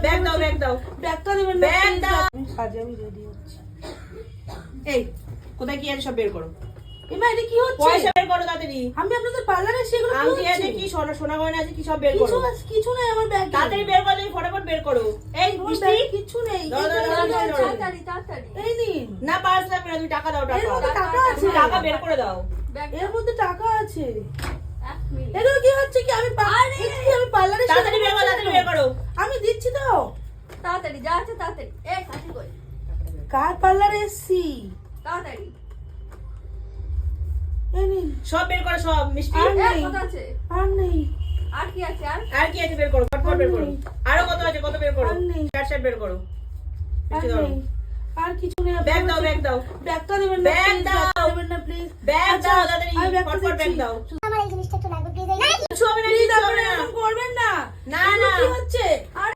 Bag দাও, bag দাও, ব্যাগটা দেবেন না, ব্যাগ please, দাও। আমি সাজে আমি রেডি হচ্ছি। এই কোথায় কি আছে সব বের করো, এমা এটা কি হচ্ছে? পয়সা বের করো তাড়াতাড়ি। আমি আপনাদের পার্লারে এসে এগুলো কি আংটি আছে হচ্ছে? কি, সোনা সোনা গয়না আছে কি, সব বের কিছু করো কিছু নাই আমার ব্যাগে। তাড়াতাড়ি বের করো, তুমি ফটাফট বের করো। এই আমার মিষ্টি ব্যাগে কিছু নেই। দাও, দাও, দাও, দাও, দাও। তাড়াতাড়ি তাড়াতাড়ি। এই নিন, না পার্স লাগবে না, তুমি টাকা দাও, এর টাকা মধ্যে টাকা আছে। তুমি টাকা বের করে দাও। ব্যাগ এর মধ্যে টাকা আছে। এক মিনিট। এগুলো কি হচ্ছে কি? আমি আমি পার্লারে এসে তাড়াতাড়ি বের করো, তাড়াতাড়ি বের করো। আমি দিচ্ছি তো। তাড়াতাড়ি যা আছে তাড়াতাড়ি। এই কাঠি কই? কার পার্লারে এসছি? তাড়াতাড়ি। এই নিন, সব বের করো সব, মিষ্টি আর এই নেই, কত আছে? আর নেই, আর কি আছে আর? আর কি আছে বের করো, ফটফট বের করো। আরো কত আছে, কত বের করো, আর নেই। ক্যাশ বের করো। আর মিষ্টি ধরো। নেই, আর কিছু নেই। ব্যাগ দাও, ব্যাগ দাও, ব্যাগটা দেবেন না, ব্যাগ please, দাও। ব্যাগটা দেবেন না প্লিজ। ব্যাগ দাও তাড়াতাড়ি, আমি ব্যাগটা ফটফট ব্যাগ দিচ্ছি। দাও। আমার এই জিনিসটা একটু লাগবে প্লিজ। কিছু হবে না, প্লিজ কিছু হবে আপনারা না। এরকম করবেন না। না, এগুলো না। কি হচ্ছে? আর